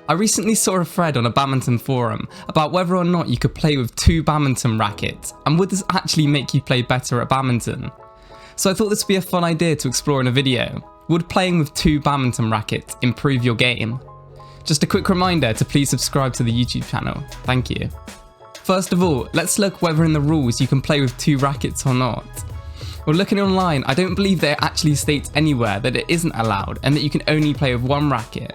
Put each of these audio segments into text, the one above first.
I recently saw a thread on a badminton forum about whether or not you could play with 2 badminton rackets, and would this actually make you play better at badminton? So I thought this would be a fun idea to explore in a video. Would playing with 2 badminton rackets improve your game? Just a quick reminder to please subscribe to the YouTube channel, thank you. First of all, let's look whether in the rules you can play with 2 rackets or not. Well, looking online, I don't believe there actually states anywhere that it isn't allowed and that you can only play with 1 racket.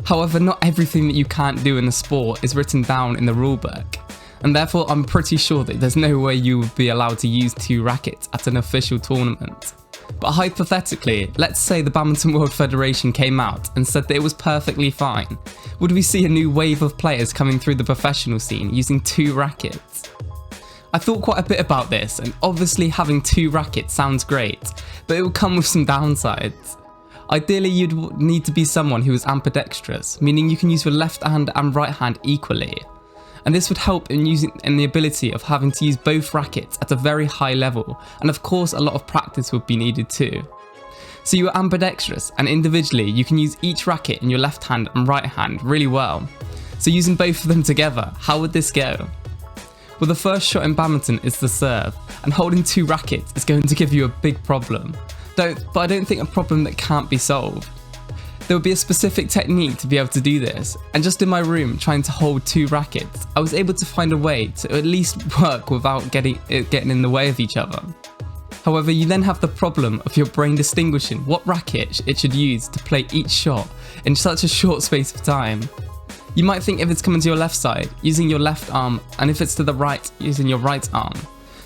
However, not everything that you can't do in the sport is written down in the rulebook, and therefore I'm pretty sure that there's no way you would be allowed to use 2 rackets at an official tournament. But hypothetically, let's say the Badminton World Federation came out and said that it was perfectly fine. Would we see a new wave of players coming through the professional scene using 2 rackets? I thought quite a bit about this, and obviously having 2 rackets sounds great, but it would come with some downsides. Ideally, you'd need to be someone who is ambidextrous, meaning you can use your left hand and right hand equally. And this would help in the ability of having to use both rackets at a very high level, and of course a lot of practice would be needed too. So you are ambidextrous, and individually you can use each racket in your left hand and right hand really well. So using both of them together, how would this go? Well, the first shot in badminton is the serve, and holding 2 rackets is going to give you a big problem. But I don't think a problem that can't be solved. There would be a specific technique to be able to do this, and just in my room trying to hold 2 rackets, I was able to find a way to at least work without getting in the way of each other. However, you then have the problem of your brain distinguishing what racket it should use to play each shot in such a short space of time. You might think if it's coming to your left side, using your left arm, and if it's to the right, using your right arm.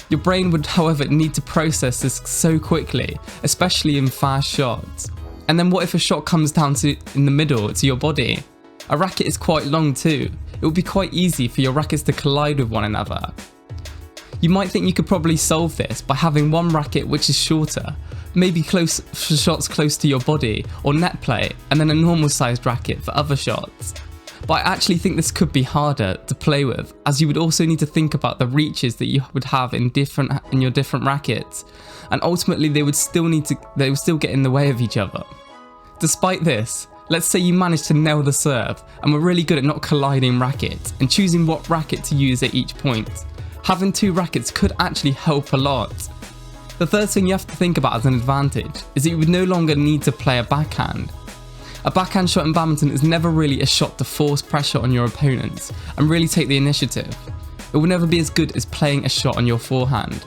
Your brain would, however, need to process this so quickly, especially in fast shots. And then what if a shot comes down in the middle to your body? A racket is quite long too. It would be quite easy for your rackets to collide with one another. You might think you could probably solve this by having one racket which is shorter, maybe close for shots close to your body or net play, and then a normal sized racket for other shots. But I actually think this could be harder to play with, as you would also need to think about the reaches that you would have in your different rackets, and ultimately they would still get in the way of each other. Despite this, let's say you managed to nail the serve and were really good at not colliding rackets and choosing what racket to use at each point. Having 2 rackets could actually help a lot. The third thing you have to think about as an advantage is that you would no longer need to play a backhand. A backhand shot in badminton is never really a shot to force pressure on your opponents and really take the initiative. It will never be as good as playing a shot on your forehand.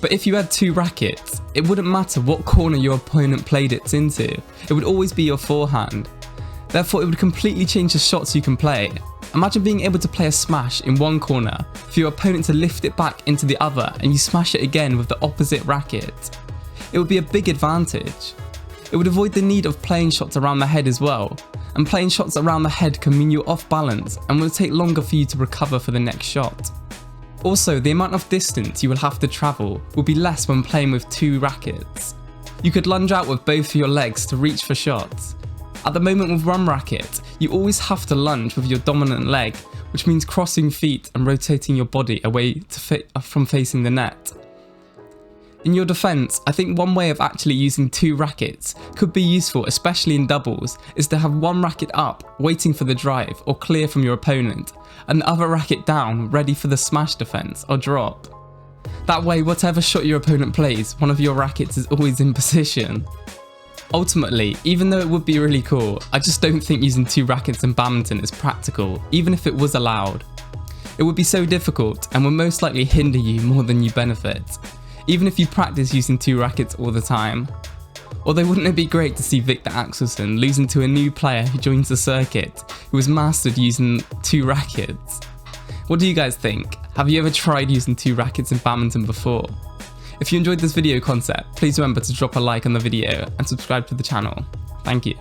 But if you had 2 rackets, it wouldn't matter what corner your opponent played it into, it would always be your forehand. Therefore, it would completely change the shots you can play. Imagine being able to play a smash in one corner, for your opponent to lift it back into the other and you smash it again with the opposite racket. It would be a big advantage. It would avoid the need of playing shots around the head as well, and playing shots around the head can mean you're off balance and will take longer for you to recover for the next shot. Also, the amount of distance you will have to travel will be less when playing with 2 rackets. You could lunge out with both of your legs to reach for shots. At the moment with 1 racket, you always have to lunge with your dominant leg, which means crossing feet and rotating your body away from facing the net. In your defence, I think one way of actually using 2 rackets could be useful, especially in doubles, is to have 1 racket up, waiting for the drive or clear from your opponent, and the other racket down, ready for the smash defence or drop. That way, whatever shot your opponent plays, one of your rackets is always in position. Ultimately, even though it would be really cool, I just don't think using 2 rackets in badminton is practical, even if it was allowed. It would be so difficult and would most likely hinder you more than you benefit, even if you practice using 2 rackets all the time. Although wouldn't it be great to see Victor Axelsen losing to a new player who joins the circuit, who has mastered using 2 rackets? What do you guys think? Have you ever tried using 2 rackets in badminton before? If you enjoyed this video concept, please remember to drop a like on the video and subscribe to the channel. Thank you.